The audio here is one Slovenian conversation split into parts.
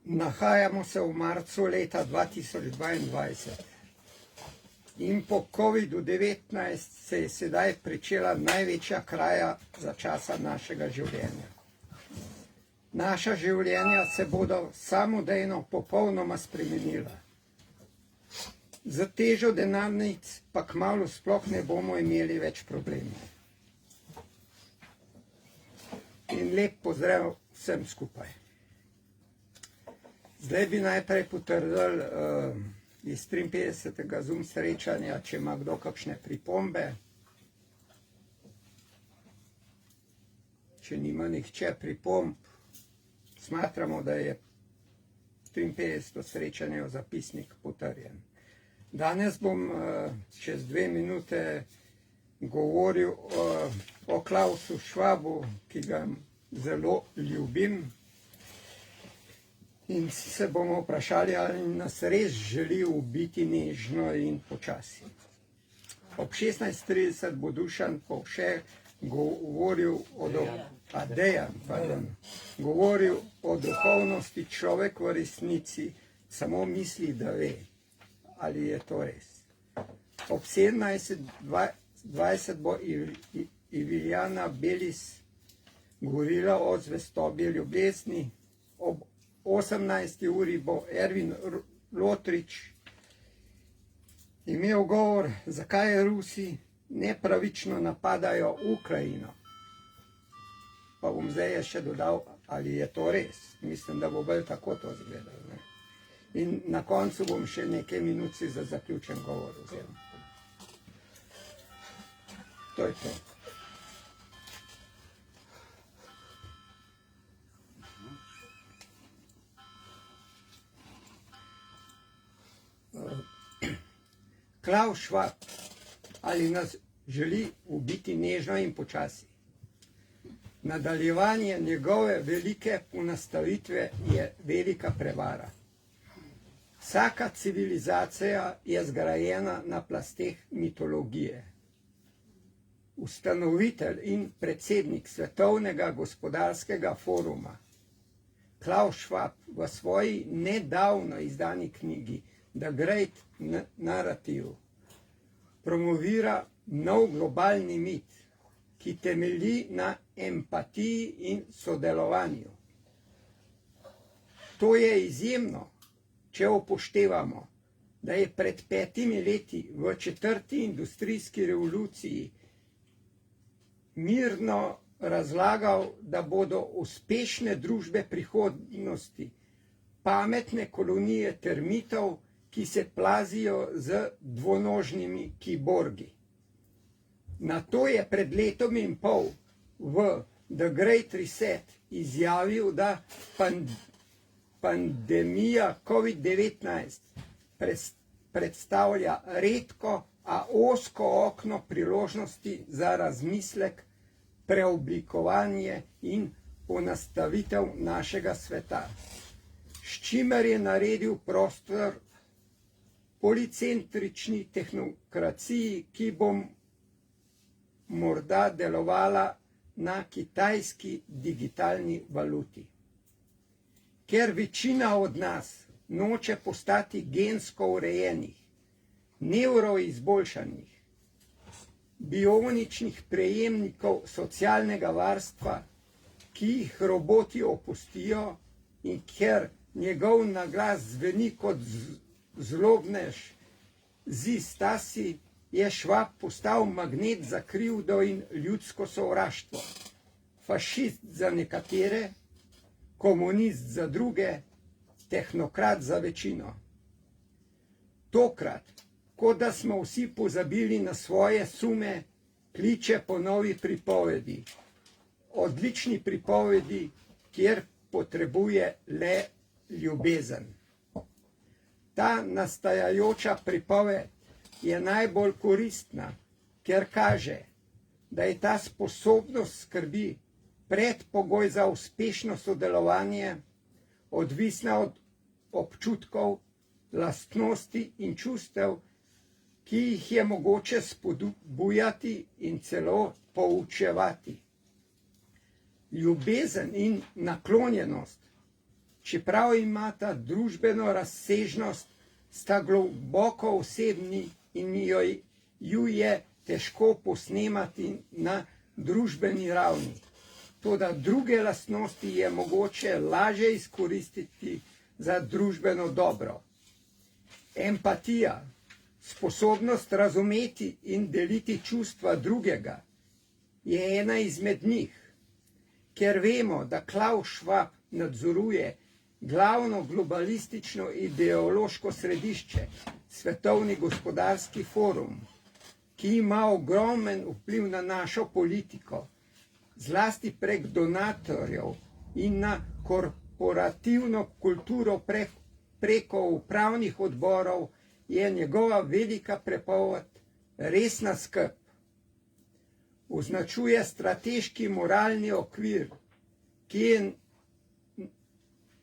Nahajamo se v marcu leta 2022 in po COVID-19 se je sedaj pričela največja kraja za časa našega življenja. Naša življenja se bodo samodejno popolnoma spremenila. Za težo denarnic pa kmalu sploh ne bomo imeli več problemov. In lep pozdrav vsem skupaj. Zdaj bi najprej potrdil iz 53. Zoom srečanja, če ima kdo kakšne pripombe. Če nima nihče pripomb, smatramo, da je 53. srečanje v zapisnik potrjen. Danes bom čez 2 minute govoril o Klausu Schwabu, ki ga zelo ljubim. In se bomo vprašali, ali nas res želi ubiti nežno in počasi. Ob 16:30 bo Dušan Povše govoril govoril o duhovnosti. Človek v resnici samo misli, da ve, ali je to res. Ob 17:20 bo Iviljana Belis govorila o zvestobi ljubezni. Ob 18. uri bo Ervin Lotrič imel govor, zakaj Rusi nepravično napadajo Ukrajino. Pa bom zdaj še dodal, ali je to res. Mislim, da bo bolj tako to izgledalo. In na koncu bom še nekaj minut si za zaključen govor vzel. To je to. Klaus Schwab, ali nas želi ubiti nežno in počasi? Nadaljevanje njegove velike ponastavitve je velika prevara. Vsaka civilizacija je zgrajena na plasteh mitologije. Ustanovitelj in predsednik Svetovnega gospodarskega foruma Klaus Schwab v svoji nedavno izdani knjigi The Great Narrative promovira nov globalni mit, ki temelji na empatiji in sodelovanju. To je izjemno, če upoštevamo, da je pred 5 leti v 4. industrijski revoluciji mirno razlagal, da bodo uspešne družbe prihodnosti pametne kolonije termitov, ki se plazijo z dvonožnimi kiborgi. Nato je pred letom in pol v The Great Reset izjavil, da pandemija COVID-19 predstavlja redko, a ozko okno priložnosti za razmislek, preoblikovanje in ponastavitev našega sveta, s čimer je naredil prostor policentrični tehnokraciji, ki bo morda delovala na kitajski digitalni valuti. Ker večina od nas noče postati gensko urejenih, nevroizboljšanih, bioničnih prejemnikov socialnega varstva, ki jih roboti opustijo, in ker njegov naglas zveni kot zlobnež Stasi, je Schwab postal magnet za krivdo in ljudsko sovraštvo. Fašist za nekatere, komunist za druge, tehnokrat za večino. Tokrat, kot da smo vsi pozabili na svoje sume, kliče po novi pripovedi. Odlični pripovedi, kjer potrebuje le ljubezen. Ta nastajajoča pripoved je najbolj koristna, ker kaže, da je ta sposobnost skrbi predpogoj za uspešno sodelovanje, odvisna od občutkov, lastnosti in čustev, ki jih je mogoče spodbujati in celo poučevati. Ljubezen in naklonjenost čeprav imata družbeno razsežnost, sta globoko osebni in ju je težko posnemati na družbeni ravni. Toda druge lastnosti je mogoče lažje izkoristiti za družbeno dobro. Empatija, sposobnost razumeti in deliti čustva drugega, je ena izmed njih. Ker vemo, da Klaus Schwab nadzoruje glavno globalistično ideološko središče, Svetovni gospodarski forum, ki ima ogromen vpliv na našo politiko, zlasti prek donatorjev in na korporativno kulturo preko upravnih odborov, je njegova velika prepoved resna skrb. Označuje strateški moralni okvir, ki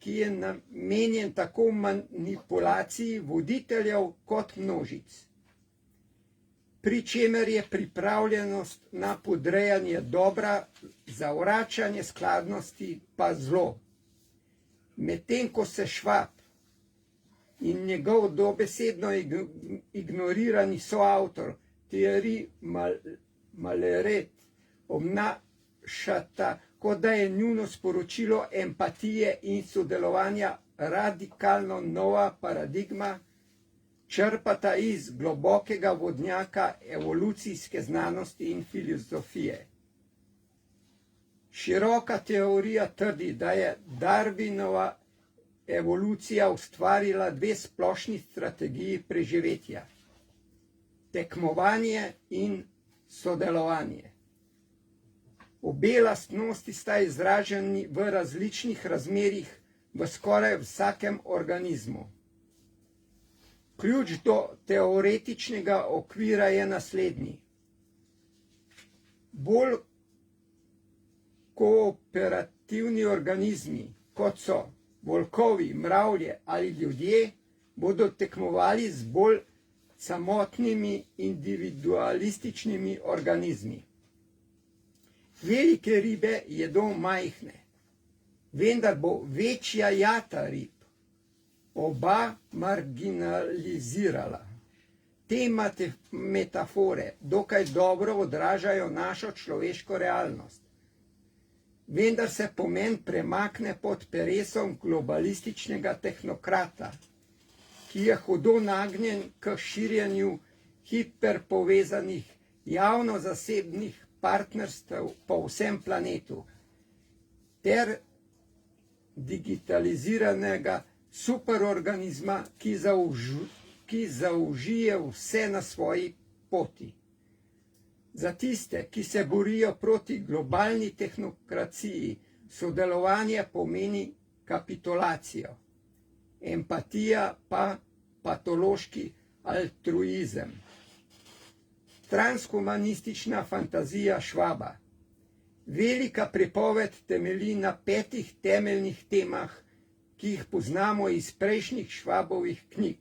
je namenjen tako manipulaciji voditeljev kot množic, pri čemer je pripravljenost na podrejanje dobra, zavračanje skladnosti pa zlo. Medtem ko se Schwab in njegov dobesedno ignorirani soavtor Thierry Malleret obnašata, kot da je njuno sporočilo empatije in sodelovanja radikalno nova paradigma, črpata iz globokega vodnjaka evolucijske znanosti in filozofije. Široka teorija trdi, da je Darwinova evolucija ustvarila dve splošni strategiji preživetja: tekmovanje in sodelovanje. Obe lastnosti sta izraženi v različnih razmerjih v skoraj vsakem organizmu. Ključ do teoretičnega okvira je naslednji. Bolj kooperativni organizmi, kot so volkovi, mravlje ali ljudje, bodo tekmovali z bolj samotnimi individualističnimi organizmi. Velike ribe jedo majhne, vendar bo večja jata rib oba marginalizirala. Te metafore dokaj dobro odražajo našo človeško realnost. Vendar se pomen premakne pod peresom globalističnega tehnokrata, ki je hudo nagnjen k širjenju hiperpovezanih javno-zasebnih partnerstev po vsem planetu ter digitaliziranega superorganizma, ki zaužije vse na svoji poti. Za tiste, ki se borijo proti globalni tehnokraciji, sodelovanje pomeni kapitulacijo, empatija pa patološki altruizem. Transhumanistična fantazija Schwaba. Velika prepoved temelji na 5 temeljnih temah, ki jih poznamo iz prejšnjih Schwabovih knjig: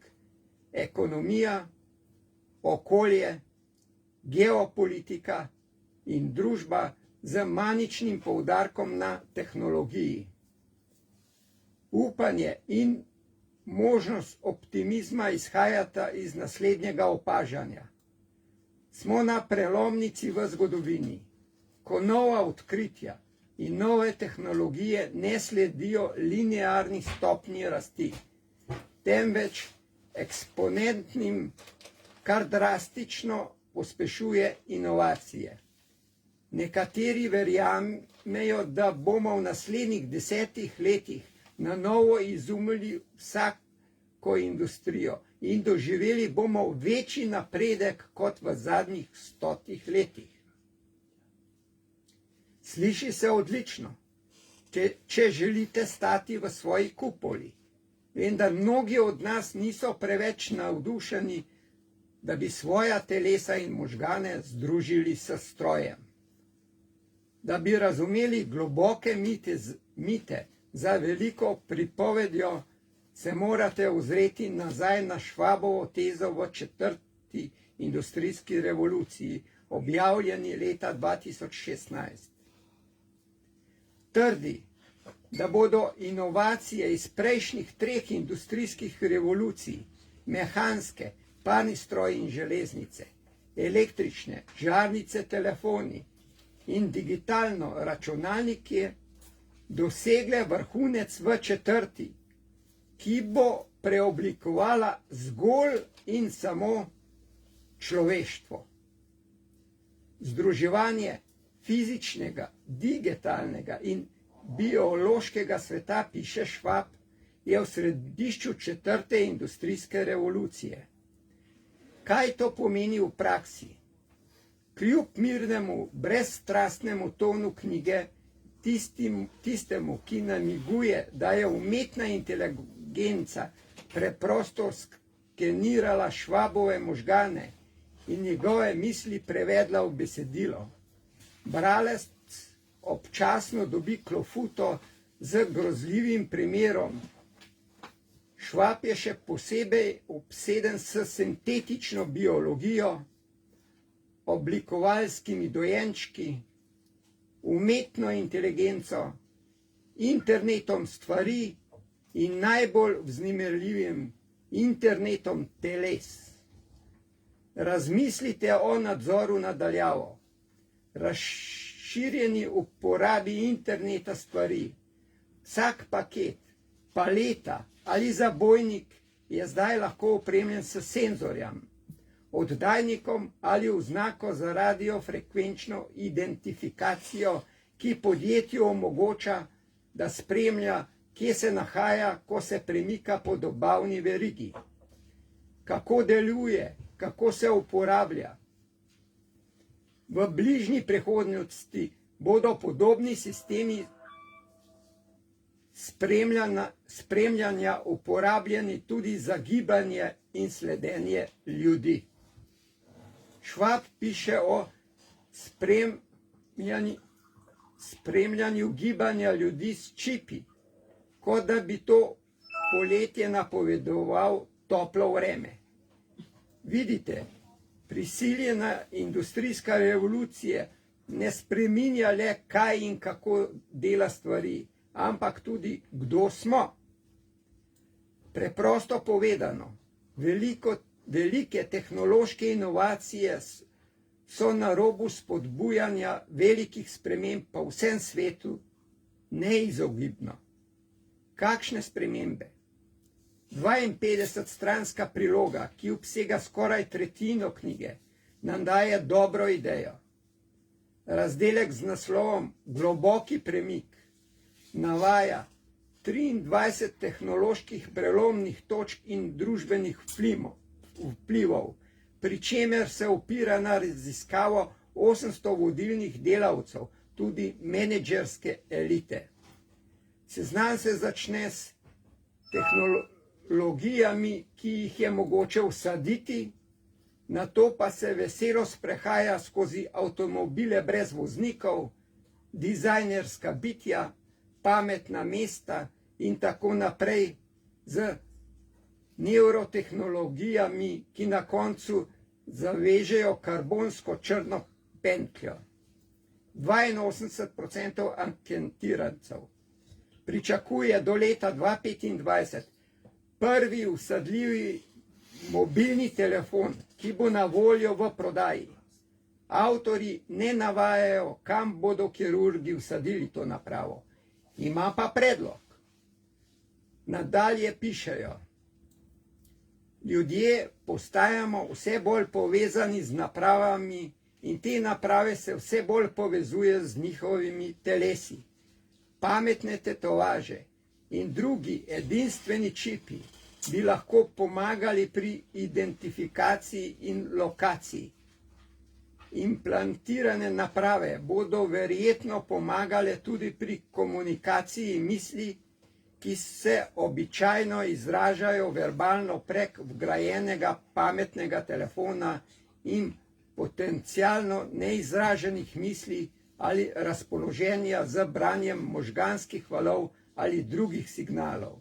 ekonomija, okolje, geopolitika in družba z maničnim poudarkom na tehnologiji. Upanje in možnost optimizma izhajata iz naslednjega opažanja. Smo na prelomnici v zgodovini, ko nova odkritja in nove tehnologije ne sledijo linearni stopnji rasti, temveč eksponentnim, kar drastično pospešuje inovacije. Nekateri verjamejo, da bomo v naslednjih 10 letih na novo izumili vsako industrijo in doživeli bomo večji napredek kot v zadnjih 100 letih. Sliši se odlično, če želite stati v svoji kupoli, vendar mnogi od nas niso preveč navdušeni, da bi svoja telesa in možgane združili s strojem. Da bi razumeli globoke mite za veliko pripovedjo, se morate ozreti nazaj na Schwabovo tezo v 4. industrijski revoluciji, objavljeni leta 2016. Trdi, da bodo inovacije iz prejšnjih 3 industrijskih revolucij, mehanske, parni stroji in železnice, električne, žarnice, telefoni in digitalno računalniki dosegle vrhunec v 4., ki bo preoblikovala zgolj in samo človeštvo. Združevanje fizičnega, digitalnega in biološkega sveta, piše Schwab, je v središču 4. industrijske revolucije. Kaj to pomeni v praksi? Kljub mirnemu, brezstrastnemu tonu knjige, tistemu, ki namiguje, da je umetna inteligenca preprosto skenirala Schwabove možgane in njegove misli prevedla v besedilo, bralec občasno dobi klofuto z grozljivim primerom. Schwab je še posebej obseden s sintetično biologijo, oblikovalskimi dojenčki, umetno inteligenco, internetom stvari in najbolj vznemirljivim internetom teles. Razmislite o nadzoru na daljavo, razširjeni uporabi interneta stvari. Vsak paket, paleta ali zabojnik je zdaj lahko opremljen s senzorjem, oddajnikom ali oznako za radiofrekvenčno identifikacijo, ki podjetju omogoča, da spremlja, kje se nahaja, ko se premika po dobavni verigi, kako deluje, kako se uporablja. V bližnji prihodnosti bodo podobni sistemi spremljanja uporabljeni tudi za gibanje in sledenje ljudi. Schwab piše o spremljanju gibanja ljudi s čipi, kot da bi to poletje napovedoval toplo vreme. Vidite, prisiljena industrijska revolucija ne spreminja le kaj in kako dela stvari, ampak tudi kdo smo. Preprosto povedano, velike tehnološke inovacije so na robu spodbujanja velikih sprememb po vsem svetu neizogibno. Kakšne spremembe? 52-stranska priloga, ki obsega skoraj tretjino knjige, nam daje dobro idejo. Razdelek z naslovom Globoki premik navaja 23 tehnoloških prelomnih točk in družbenih vplivov, pri čemer se opira na raziskavo 800 vodilnih delavcev, tudi menedžerske elite. Seznam se začne s tehnologijami, ki jih je mogoče vsaditi, nato pa se veselo sprehaja skozi avtomobile brez voznikov, dizajnerska bitja, pametna mesta in tako naprej z nevrotehnologijami, ki na koncu zavežejo karbonsko črno pentljo. 82% anketirancev pričakuje do leta 2025 prvi vsadljivi mobilni telefon, ki bo na voljo v prodaji. Avtorji ne navajajo, kam bodo kirurgi vsadili to napravo. Ima pa predlog. Nadalje pišejo: ljudje postajamo vse bolj povezani z napravami in te naprave se vse bolj povezuje z njihovimi telesi. Pametne tetovaže in drugi edinstveni čipi bi lahko pomagali pri identifikaciji in lokaciji. Implantirane naprave bodo verjetno pomagale tudi pri komunikaciji misli, ki se običajno izražajo verbalno prek vgrajenega pametnega telefona in potencialno neizraženih misli ali razpoloženja z branjem možganskih valov ali drugih signalov.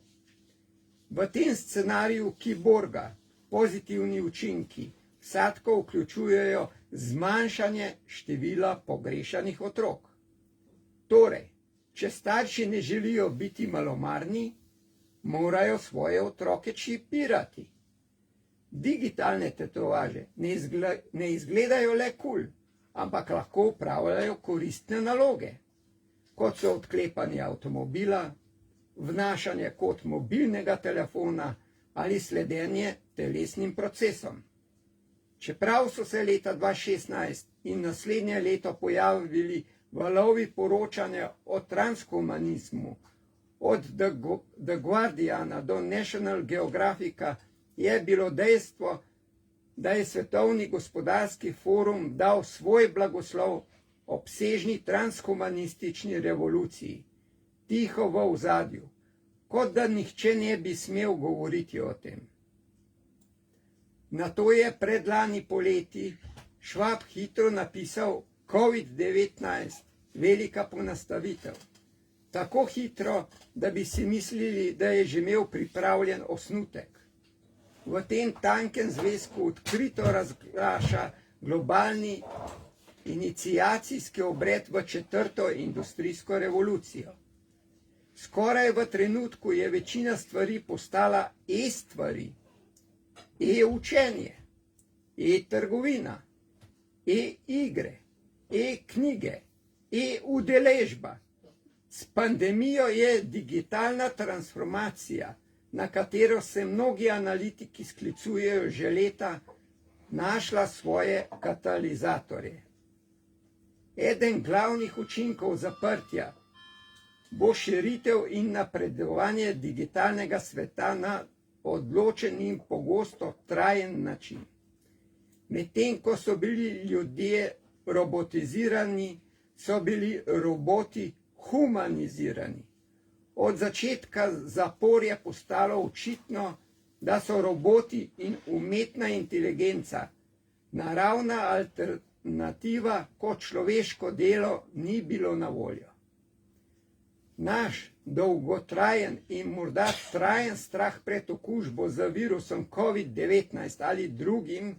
V tem scenariju kiborga pozitivni učinki vsadko vključujejo zmanjšanje števila pogrešanih otrok. Torej, Če starši ne želijo biti malomarni, morajo svoje otroke čipirati. Digitalne tetovaže ne izgledajo le kul, ampak lahko upravljajo koristne naloge, kot so odklepanje avtomobila, vnašanje kod mobilnega telefona ali sledenje telesnim procesom. Čeprav so se leta 2016 in naslednje leto pojavili valovi poročanja o transhumanizmu, od The Guardiana do National Geographica, je bilo dejstvo, da je Svetovni gospodarski forum dal svoj blagoslov obsežni transhumanistični revoluciji, tiho v ozadju, kot da nihče ne bi smel govoriti o tem. Nato je predlani poleti Schwab hitro napisal COVID-19, velika ponastavitev. Tako hitro, da bi si mislili, da je že imel pripravljen osnutek. V tem tankem zvezku odkrito razglaša globalni iniciacijski obred v 4. industrijsko revolucijo. Skoraj v trenutku je večina stvari postala e-stvari, e-učenje, e-trgovina, e-igre, e-knjige, e-udeležba. S pandemijo je digitalna transformacija, na katero se mnogi analitiki sklicujejo že leta, našla svoje katalizatorje. Eden glavnih učinkov zaprtja bo širitev in napredovanje digitalnega sveta na odločen in pogosto trajen način. Medtem ko so bili ljudje robotizirani, so bili roboti humanizirani. Od začetka zapor je postalo očitno, da so roboti in umetna inteligenca naravna alternativa, ko človeško delo ni bilo na voljo. Naš dolgotrajen in morda trajen strah pred okužbo z virusom COVID-19 ali drugim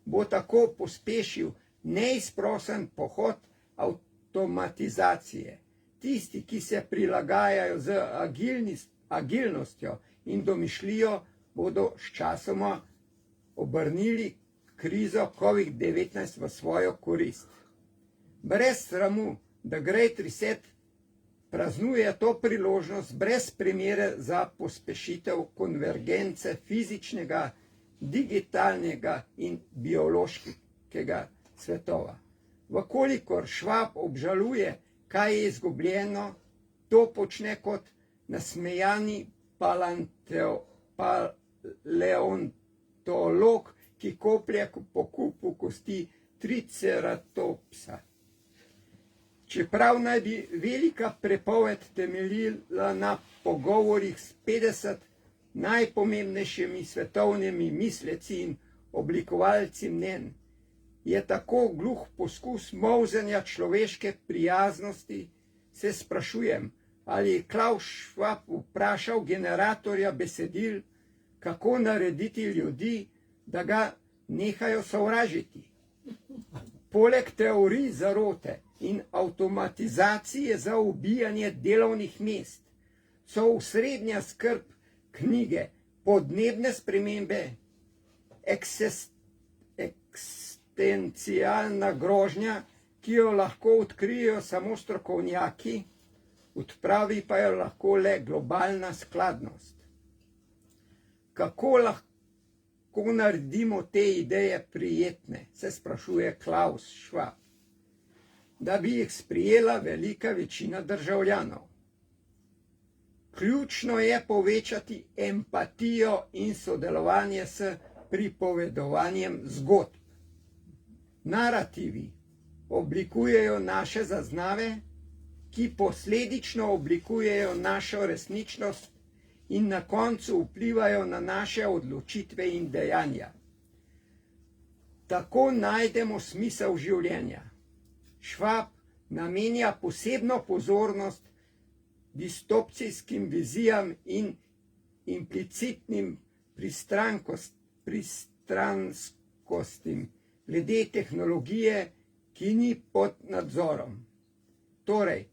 bo tako pospešil neizprosen pohod avtomatizacije. Tisti, ki se prilagajajo z agilnostjo in domišljijo, bodo sčasoma obrnili krizo COVID-19 v svojo korist. Brez sramu, da Great Reset praznuje to priložnost brez primere za pospešitev konvergence fizičnega, digitalnega in biološkega svetova. Vkolikor Schwab obžaluje, kaj je izgubljeno, to počne kot nasmejani paleontolog, ki koplje po kupu kosti triceratopsa. Čeprav naj bi velika prepoved temeljila na pogovorih s 50 najpomembnejšimi svetovnimi misleci in oblikovalci mnenj, je tako gluh poskus molzenja človeške prijaznosti, se sprašujem, ali je Klaus Schwab vprašal generatorja besedil, kako narediti ljudi, da ga nehajo sovražiti. Poleg teorij zarote in avtomatizacije za ubijanje delovnih mest so osrednja skrb knjige Podnebne spremembe, eksistencialna grožnja, ki jo lahko odkrijejo samo strokovnjaki, odpravi pa jo lahko le globalna skladnost. Kako lahko naredimo te ideje prijetne, se sprašuje Klaus Schwab, da bi jih sprijela velika večina državljanov. Ključno je povečati empatijo in sodelovanje s pripovedovanjem zgodb. Narativi oblikujejo naše zaznave, ki posledično oblikujejo našo resničnost in na koncu vplivajo na naše odločitve in dejanja. Tako najdemo smisel življenja. Schwab namenja posebno pozornost distopcijskim vizijam in implicitnim pristranskostim glede tehnologije, ki ni pod nadzorom. Torej,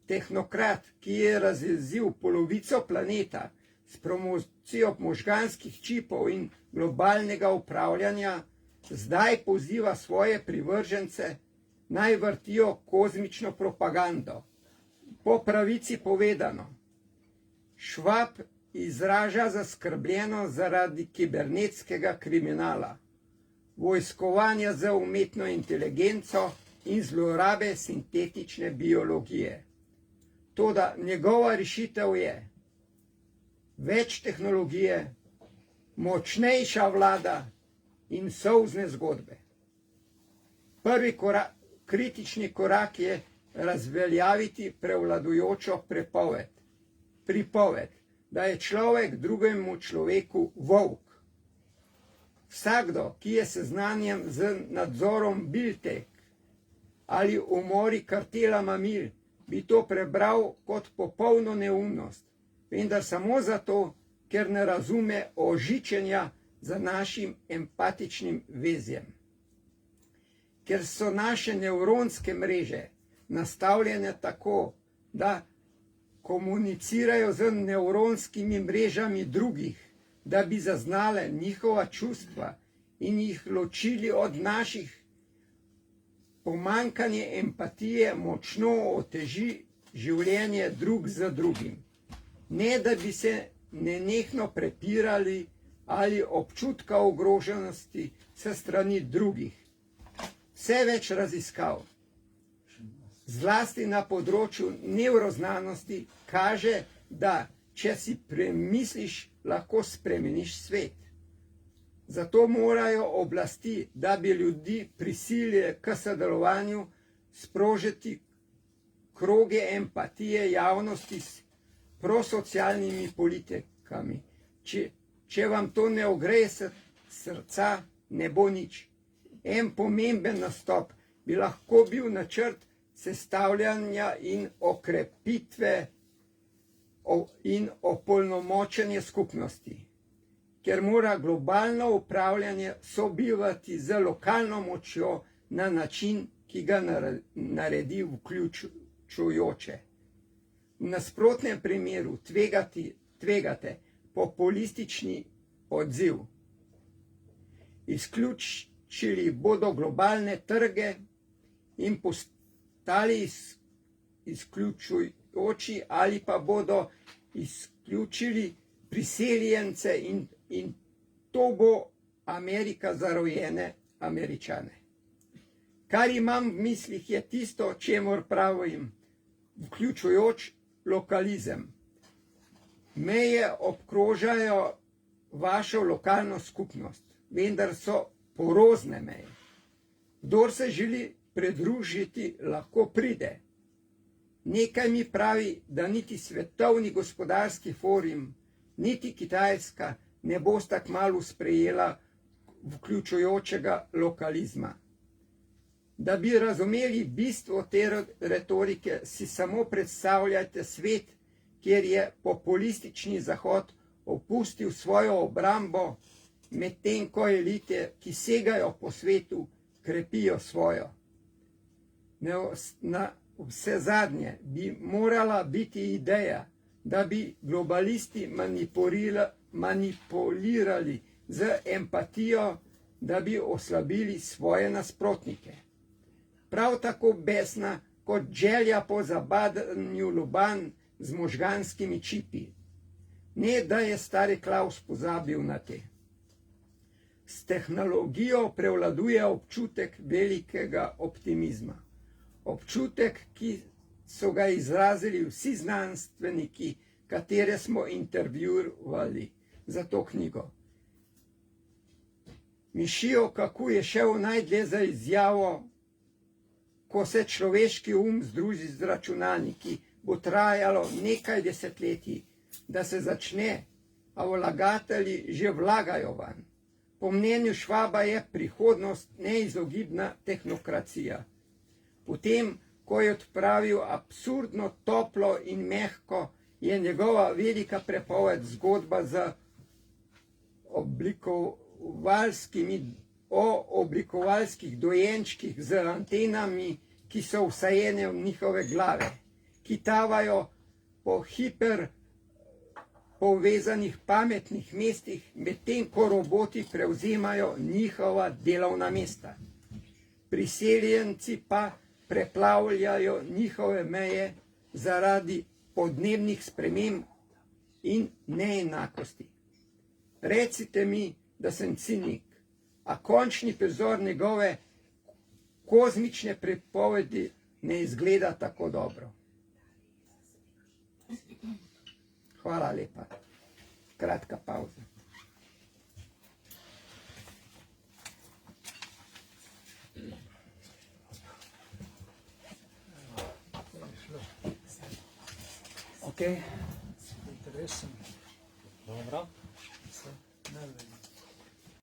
tehnokrat, ki je razjezil polovico planeta s promocijo možganskih čipov in globalnega upravljanja, zdaj poziva svoje privržence, naj vrtijo kozmično propagando. Po pravici povedano, Schwab izraža zaskrbljenost zaradi kibernetskega kriminala, vojskovanja z umetno inteligenco in zlorabe sintetične biologije. Toda njegova rešitev je več tehnologije, močnejša vlada in solzne zgodbe. Prvi kritični korak je razveljaviti prevladujočo pripoved, da je človek drugemu človeku volk. Vsakdo, ki je seznanjen z nadzorom Biltek ali umori kartela mamil, bi to prebral kot popolno neumnost, vendar samo zato, ker ne razume ožičenja za našim empatičnim vezjem. Ker so naše nevronske mreže nastavljene tako, da komunicirajo z nevronskimi mrežami drugih, da bi zaznale njihova čustva in jih ločili od naših, pomanjkanje empatije močno oteži življenje drug z drugim. Ne da bi se nenehno prepirali ali občutka ogroženosti s strani drugih. Vse več raziskav, zlasti na področju nevroznanosti, kaže, da če si premisliš, lahko spremeniš svet. Zato morajo oblasti, da bi ljudi prisilile k sodelovanju, sprožiti kroge empatije javnosti s prosocialnimi politikami. Če vam to ne ogreje srca, ne bo nič. En pomemben nastop bi lahko bil načrt sestavljanja in okrepitve in opolnomočenje skupnosti, ker mora globalno upravljanje sobivati z lokalno močjo na način, ki ga naredi vključujoče. V nasprotnem primeru tvegate populistični odziv. Izključili bodo globalne trge in postali izključujoči, ali pa bodo izključili priseljence in to bo Amerika za rojene Američane. Kar imam v mislih je tisto, čemur pravim vključujoč lokalizem. Meje obkrožajo vašo lokalno skupnost, vendar so porozne meje. Kdor se želi pridružiti, lahko pride. Nekaj mi pravi, da niti Svetovni gospodarski forum, niti Kitajska ne bosta kmalu sprejela vključujočega lokalizma. Da bi razumeli bistvo te retorike, si samo predstavljajte svet, kjer je populistični Zahod opustil svojo obrambo, medtem ko elite, ki segajo po svetu, krepijo svojo. Na vse zadnje bi morala biti ideja, da bi globalisti manipulirali z empatijo, da bi oslabili svoje nasprotnike. Prav tako besna kot želja po zabadanju lobanj z možganskimi čipi. Ne, da je stari Klaus pozabil na te. S tehnologijo prevladuje občutek velikega optimizma. Občutek, ki so ga izrazili vsi znanstveniki, katere smo intervjuvali za to knjigo. Mišio Kaku je šel najdlje za izjavo, ko se človeški združi z računalniki, bo trajalo nekaj desetletij, da se začne, a vlagatelji že vlagajo vanj. Po mnenju Schwaba je prihodnost neizogibna tehnokracija. Potem, ko je odpravil absurdno toplo in mehko, je njegova velika prepoved zgodba o oblikovalskih dojenčkih z antenami, ki so vsajene v njihove glave, ki tavajo po hiper povezanih pametnih mestih, medtem ko roboti prevzemajo njihova delovna mesta. Priseljenci pa preplavljajo njihove meje zaradi podnebnih sprememb in neenakosti. Recite mi, da sem cinik, a končni prizor njegove kozmične pripovedi ne izgleda tako dobro. Hvala lepa. Kratka pauza. Ok. Interesno. Dobro. Ne vem.